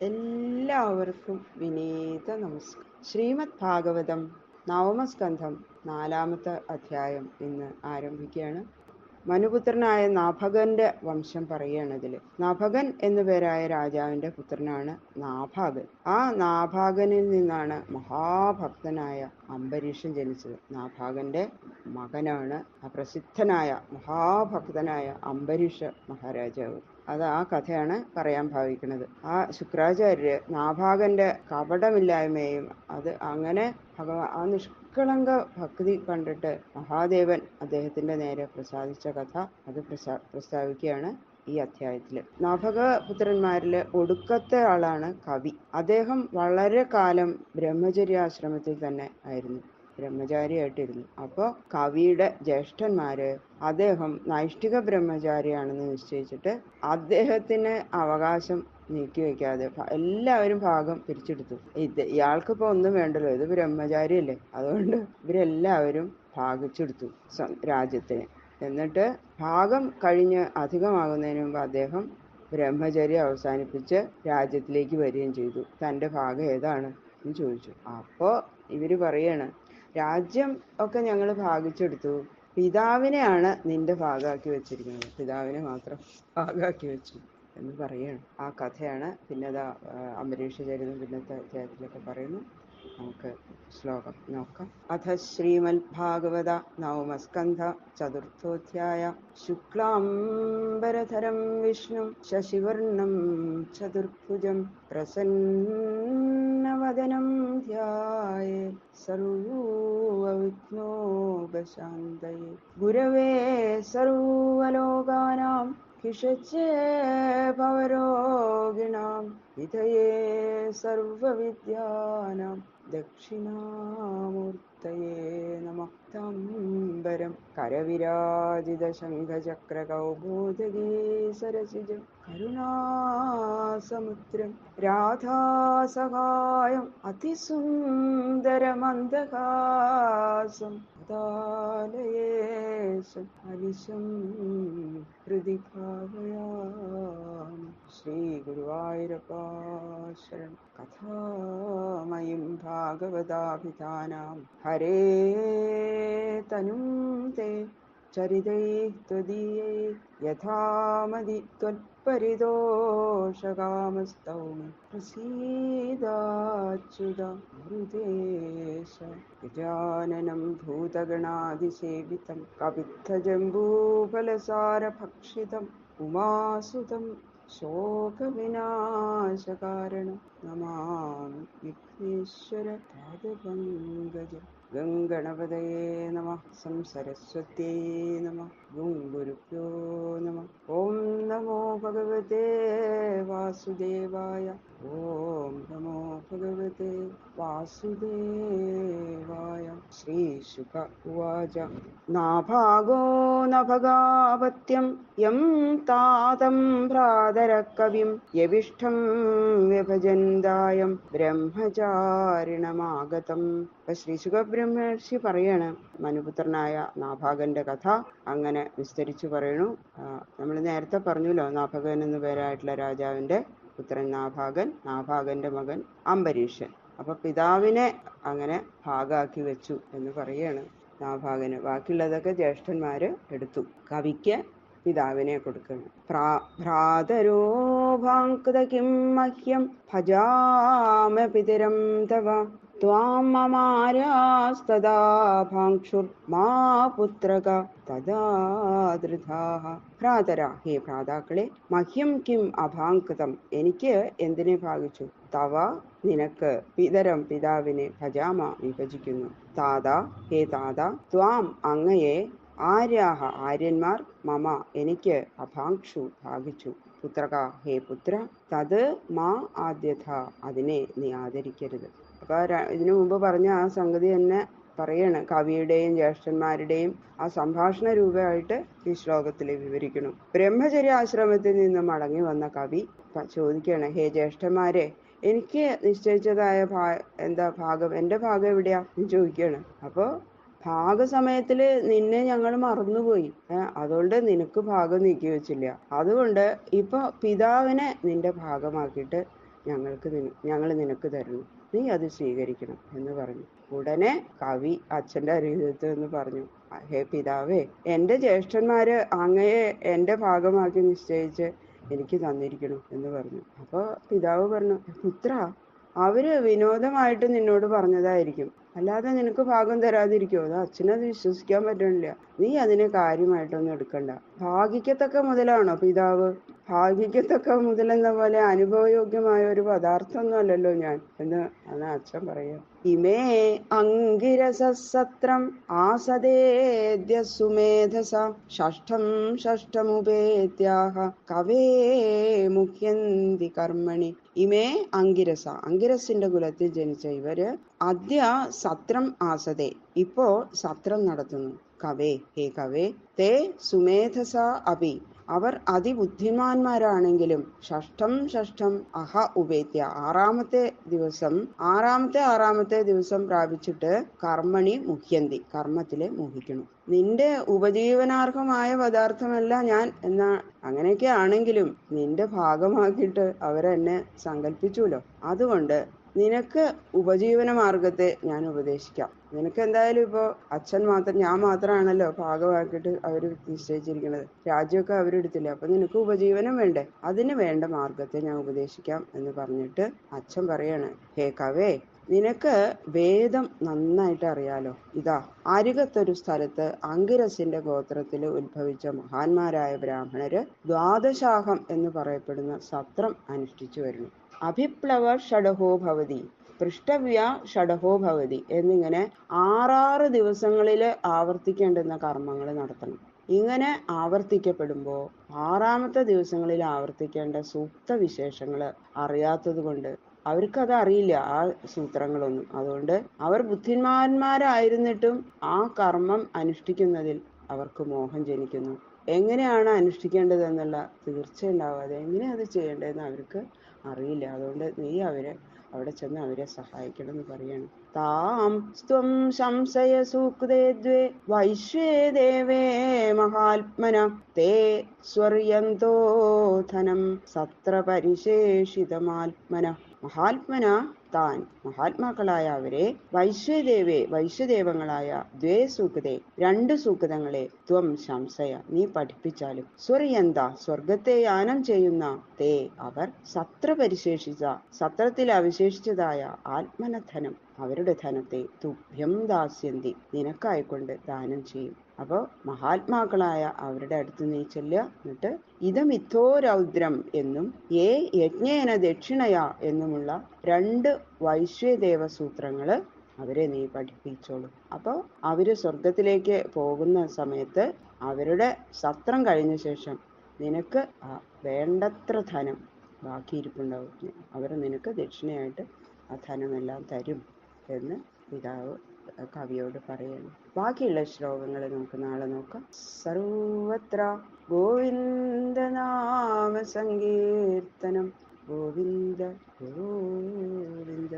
എല്ലാവർക്കും വിനീത നമസ്കാരം. ശ്രീമദ് ഭാഗവതം നവമസ്കന്ധം 4-ാമത്തെ അധ്യായം ഇന്ന് ആരംഭിക്കുകയാണ്. മനുപുത്രനായ നാഭകന്റെ വംശം പറയുകയാണ് ഇതില്. നാഭകൻ എന്നു പേരായ രാജാവിന്റെ പുത്രനാണ് നാഭാഗൻ. ആ നാഭാഗനിൽ നിന്നാണ് മഹാഭക്തനായ അംബരീഷൻ ജനിച്ചത്. നാഭാഗന്റെ മകനാണ് പ്രസിദ്ധനായ മഹാഭക്തനായ അംബരീഷ മഹാരാജാവ്. അത് ആ കഥയാണ് പറയാൻ ഭാവിക്കുന്നത്. ആ ശുക്രാചാര്യര് നാഭാഗന്റെ കപടമില്ലായ്മയും അത് അങ്ങനെ ആ നിഷ്കളങ്ക ഭക്തി കണ്ടിട്ട് മഹാദേവൻ അദ്ദേഹത്തിന്റെ നേരെ പ്രസാദിച്ച കഥ അത് പ്രസ്താവിക്കുകയാണ് ഈ അധ്യായത്തില്. നാഭകപുത്രന്മാരില് ഒടുക്കത്തെ ആളാണ് കവി. അദ്ദേഹം വളരെ കാലം ബ്രഹ്മചര്യാശ്രമത്തിൽ തന്നെ ആയിരുന്നു, ബ്രഹ്മചാരിയായിട്ടിരുന്നു. അപ്പോൾ കവിയുടെ ജ്യേഷ്ഠന്മാര് അദ്ദേഹം നൈഷ്ഠിക ബ്രഹ്മചാരിയാണെന്ന് നിശ്ചയിച്ചിട്ട് അദ്ദേഹത്തിന് അവകാശം നീക്കിവെക്കാതെ എല്ലാവരും ഭാഗം പിരിച്ചെടുത്തു. ഇയാൾക്കിപ്പോ ഒന്നും വേണ്ടല്ലോ, ഇത് ബ്രഹ്മചാരിയല്ലേ, അതുകൊണ്ട് ഇവരെല്ലാവരും ഭാഗിച്ചെടുത്തു രാജ്യത്തിന്. എന്നിട്ട് ഭാഗം കഴിഞ്ഞ് അധികമാകുന്നതിന് മുമ്പ് അദ്ദേഹം ബ്രഹ്മചര്യം അവസാനിപ്പിച്ച് രാജ്യത്തിലേക്ക് വരികയും ചെയ്തു. തൻ്റെ ഭാഗം ഏതാണ് എന്ന് ചോദിച്ചു. അപ്പോൾ ഇവര് പറയാണ്, രാജ്യം ഒക്കെ ഞങ്ങൾ ഭാഗിച്ചെടുത്തു, പിതാവിനെയാണ് നിന്റെ ഭാഗമാക്കി വെച്ചിരിക്കുന്നത്, പിതാവിനെ മാത്രം ഭാഗമാക്കി വെച്ചു എന്ന് പറയാണ്. ആ കഥയാണ് പിന്നതാ അംബരീഷ ചരിതം പിന്നത്തെ അധ്യായത്തിലൊക്കെ പറയുന്നു. നമുക്ക് ശ്ലോകം നോക്കാം. അഥ ശ്രീമദ് ഭാഗവത നവമസ്കന്ധ ചതുർത്ഥോധ്യായ. ശുക്ലാംബരധരം വിഷ്ണു ശശിവർണം ചതുർഭുജം പ്രസന്നവദനം ധ്യായേ സർവവിഘ്നോപശാന്തയേ. ഗുരവേ സർവലോകാനാം ഹിഷച്ചേ ഭവരോഗിണാം വിധയേ സർവവിദ്യാനാം ദക്ഷിണാമൂർത്തയേ നമഃ. താംബരം കരവിരാജിത ശംഖചക്രകൗമോദഗീ സരസിജം കരുണാസമുദ്രം രാധാസഹായം അതിസുന്ദരമന്ദഹാസം ദാലയേശം അലിശം ഹൃദി ഭാവയാമി. ശ്രീ ഗുരുവായൂരപ്പാ ശരണം. കഥാമയും ഭാഗവതാഭിധാനാം ഹരേ തനും തേ ചരിതൈഃ ത്വദീയൈ യഥാമതി ത്വൽപരിതോഷകാമസ്തൗമി പ്രസീദാച്യുത ഗുരുദേശ. ഗജാനനം ഭൂതഗണാധിസേവിതം കപിത്തജംബൂഫലസാരഭക്ഷിതം ഉമാസുതം ശോകവിനാശകാരണം നമാമി വിഘ്നേശ്വര പാദപങ്കജം. ഗംഗണപതയേ നമഃ. സംസരസ്വത്യൈ നമഃ. ഗുരുഭ്യോ നമഃ. ഓം നമോ ഭഗവതേ വാസുദേവായ. ഓം നമോ ഭഗവതേ വാസുദേവായ. ശ്രീശുക ഉവാച. നാഭാഗോ നഭഗാപത്യം യം താതം ഭ്രാതരകവിം യവിഷ്ഠം വിഭജന്തായം ബ്രഹ്മചാരിണമാഗതം. അപ്പൊ ശ്രീശുക ബ്രഹ്മർഷി പറയാണ് മനുപുത്രനായ നാഭാഗന്റെ കഥ അങ്ങനെ വിസ്തരിച്ചു പറയണു. നമ്മൾ നേരത്തെ പറഞ്ഞല്ലോ, നാഭകൻ എന്നു പേരായിട്ടുള്ള രാജാവിന്റെ പുത്രൻ നാഭാഗൻ, നാഭാഗന്റെ മകൻ അംബരീഷൻ. അപ്പൊ പിതാവിനെ അങ്ങനെ ഭാഗാക്കി വെച്ചു എന്ന് പറയാണ് നാഭാഗന്. ബാക്കിയുള്ളതൊക്കെ ജ്യേഷ്ഠന്മാര് എടുത്തു. കവിക്ക് പിതാവിനെ കൊടുക്കണം. ഭ്രാതരോ ഭാങ്ക്ത കിം മഹ്യം ഭജാമ പിതരം തവ ത്വാം മമാരാസ്തദാ ഭാങ്ക്ഷുർ മാ പുത്രക തദാ ധൃതാഃ. ഭ്രാതര, ഹേ ഭ്രാതാക്കളെ, മഹ്യം കിം അഭാങ്ക്തം, എനിക്ക് എന്തിനെ ഭാഗിച്ചു, തവ നിനക്ക്, പിതരം പിതാവിനെ, ഭജാമ വിഭജിക്കുന്നു, താതാ ഹേ താതാ, ത്വാം അങ്ങയെ, ആര്യാഹ ആര്യന്മാർ, മമ എനിക്ക്, അഭാങ്ക്ഷു ഭാഗിച്ചു, പുത്രക ഹേ പുത്ര, തത് മാ ആദ്യഥ അതിനെ നീ ആദരിക്കരുത്. അപ്പൊ ഇതിനു മുമ്പ് പറഞ്ഞ ആ സംഗതി തന്നെ പറയാണ്. കവിയുടെയും ജ്യേഷ്ഠന്മാരുടെയും ആ സംഭാഷണ രൂപമായിട്ട് ഈ ശ്ലോകത്തിൽ വിവരിക്കുന്നു. ബ്രഹ്മചര്യാശ്രമത്തിൽ നിന്ന് മടങ്ങി വന്ന കവി ചോദിക്കുകയാണ്, ഹേ ജ്യേഷ്ഠന്മാരെ, എനിക്ക് നിശ്ചയിച്ചതായ എന്താ ഭാഗം, എന്റെ ഭാഗം എവിടെയാ എന്ന് ചോദിക്കുകയാണ്. അപ്പോ ഭാഗസമയത്തില് നിന്നെ ഞങ്ങൾ മറന്നുപോയി, അതുകൊണ്ട് നിനക്ക് ഭാഗം നീക്കി വെച്ചില്ല. അതുകൊണ്ട് ഇപ്പൊ പിതാവിനെ നിന്റെ ഭാഗമാക്കിയിട്ട് ഞങ്ങൾ നിനക്ക് തരുന്നു, നീ അത് സ്വീകരിക്കണം എന്ന് പറഞ്ഞു. ഉടനെ കവി അച്ഛന്റെ അരികത്ത് എന്ന് പറഞ്ഞു, ഹേ പിതാവേ, എന്റെ ജ്യേഷ്ഠന്മാര് അങ്ങയെ എന്റെ ഭാഗമാക്കി നിശ്ചയിച്ച് എനിക്ക് തന്നിരിക്കണം എന്ന് പറഞ്ഞു. അപ്പൊ പിതാവ് പറഞ്ഞു, പുത്ര, അവര് വിനോദമായിട്ട് നിന്നോട് പറഞ്ഞതായിരിക്കും, അല്ലാതെ നിനക്ക് ഭാഗം തരാതിരിക്കുമോ? അത് അച്ഛനത് വിശ്വസിക്കാൻ പറ്റണില്ല. നീ അതിനെ കാര്യമായിട്ടൊന്നും എടുക്കണ്ട. ഭാഗ്യക്കത്തക്ക മുതലാണോ പിതാവ്? ഭാഗ്യക്കത്തക്ക മുതലെന്ന പോലെ അനുഭവയോഗ്യമായ ഒരു പദാർത്ഥമൊന്നും അല്ലല്ലോ ഞാൻ എന്ന് ആണ് അച്ഛൻ പറയുക. ഇമേ അങ്കിരസത്രം ആസദേദ്യ സുമേധസ ഷഷ്ഠം ഷഷ്ഠമുപേത്യാഹ കവേ മുഹ്യന്തി കർമ്മണി. ഇമേ അങ്കിരസ, അങ്കിരസിന്റെ കുലത്തിൽ ജനിച്ച ഇവര് അദ്യ സത്രം ആസതേ, ഇപ്പോ സത്രം നടത്തുന്നു. കവേ, ഹേ കവേ, തേ സുമേധസ അപി, അവർ അതിബുദ്ധിമാന്മാരാണെങ്കിലും ഷഷ്ഠം ഷഷ്ഠം അഹ ഉപേത്യ, ആറാമത്തെ ദിവസം പ്രാപിച്ചിട്ട് കർമ്മണി മുഹ്യന്തി, കർമ്മത്തിലെ മോഹിക്കണം. നിന്റെ ഉപജീവനാർഹമായ പദാർത്ഥമല്ല ഞാൻ എന്നാ, അങ്ങനെയൊക്കെ ആണെങ്കിലും നിന്റെ ഭാഗമാക്കിയിട്ട് അവരെന്നെ സങ്കല്പിച്ചുല്ലോ. അതുകൊണ്ട് നിനക്ക് ഉപജീവന മാർഗത്തെ ഞാൻ ഉപദേശിക്കാം. നിനക്ക് എന്തായാലും ഇപ്പോ ഞാൻ മാത്രമാണല്ലോ ഭാഗമാക്കിയിട്ട് അവര് നിശ്ചയിച്ചിരിക്കുന്നത്. രാജ്യമൊക്കെ അവരെടുത്തില്ല. അപ്പൊ നിനക്ക് ഉപജീവനം വേണ്ടേ? അതിന് വേണ്ട മാർഗത്തെ ഞാൻ ഉപദേശിക്കാം എന്ന് പറഞ്ഞിട്ട് അച്ഛൻ പറയാണ്, ഹേ കവേ, നിനക്ക് വേദം നന്നായിട്ട് അറിയാലോ. ഇതാ അരികത്തൊരു സ്ഥലത്ത് അങ്കിരസിന്റെ ഗോത്രത്തിൽ ഉത്ഭവിച്ച മഹാന്മാരായ ബ്രാഹ്മണര് ദ്വാദശാഹം എന്ന് പറയപ്പെടുന്ന സത്രം അനുഷ്ഠിച്ചു വരുന്നു. അഭിപ്ലവ ഷഡഹോ ഭവതി, പൃഷ്ടവ്യ ഷഡഹോ ഭവതി എന്നിങ്ങനെ 6 ദിവസങ്ങളിൽ ആവർത്തിക്കേണ്ടുന്ന കർമ്മങ്ങൾ നടത്തണം. ഇങ്ങനെ ആവർത്തിക്കപ്പെടുമ്പോൾ 6ാമത്തെ ദിവസങ്ങളിൽ ആവർത്തിക്കേണ്ട സൂക്ത വിശേഷങ്ങൾ അറിയാത്തത് കൊണ്ട് അവർക്കത് അറിയില്ല, ആ സൂത്രങ്ങളൊന്നും. അതുകൊണ്ട് അവർ ബുദ്ധിമാന്മാരായിരുന്നിട്ടും ആ കർമ്മം അനുഷ്ഠിക്കുന്നതിൽ അവർക്ക് മോഹം ജനിക്കുന്നു. എങ്ങനെയാണ് അനുഷ്ഠിക്കേണ്ടതെന്നുള്ള തീർച്ചയുണ്ടാവാതെ എങ്ങനെ അത് ചെയ്യേണ്ടതെന്ന് അവർക്ക് അറിയില്ല. അതുകൊണ്ട് നീ അവിടെ ചെന്ന് അവരെ സഹായിക്കണം എന്ന് പറയാണ്. താം സ്ത്വം സംശയ സൂക്തേ ദ്വേ വൈശ്വേ ദേവേ മഹാത്മന തേ സ്വർയന്തോ ധനം സത്ര പരിശേഷിതമാത്മന. മഹാത്മാക്കളായ അവരെ വൈശ്വദേവങ്ങളായ ദ്വേ സൂക്തേ, 2 സൂക്തങ്ങളെ ത്വം സംശയ നീ പഠിപ്പിച്ചാലും സ്വർയന്ത സ്വർഗത്തെ യാനം ചെയ്യുന്ന തേ അവർ സത്ര പരിശേഷിച്ച സത്രത്തിൽ അവശേഷിച്ചതായ ആത്മനധനം അവരുടെ ധനത്തെ തുഭ്യം ദാസ്യന്തി നിനക്കായിക്കൊണ്ട് ദാനം ചെയ്യും. അപ്പോ മഹാത്മാക്കളായ അവരുടെ അടുത്ത് നീ ചെല്ലുക. എന്നിട്ട് ഇതമിഥോ രൗദ്രം എന്നും ഏ യജ്ഞേന ദക്ഷിണയ എന്നുമുള്ള 2 വൈശ്വദേവ സൂത്രങ്ങള് അവരെ നീ പഠിപ്പിച്ചോളൂ. അപ്പോൾ അവര് സ്വർഗത്തിലേക്ക് പോകുന്ന സമയത്ത് അവരുടെ സത്രം കഴിഞ്ഞ ശേഷം നിനക്ക് വേണ്ടത്ര ധനം ബാക്കിയിരിപ്പുണ്ടാവും. അവർ നിനക്ക് ദക്ഷിണയായിട്ട് ആ ധനമെല്ലാം തരും എന്ന് പിതാവ് കവിയോട് പറയുന്നു. ബാക്കിയുള്ള ശ്ലോകങ്ങൾ നമുക്ക് നാളെ നോക്കാം. സർവത്ര ഗോവിന്ദനാമ സങ്കീർത്തനം. ഗോവിന്ദ ഗോവിന്ദ.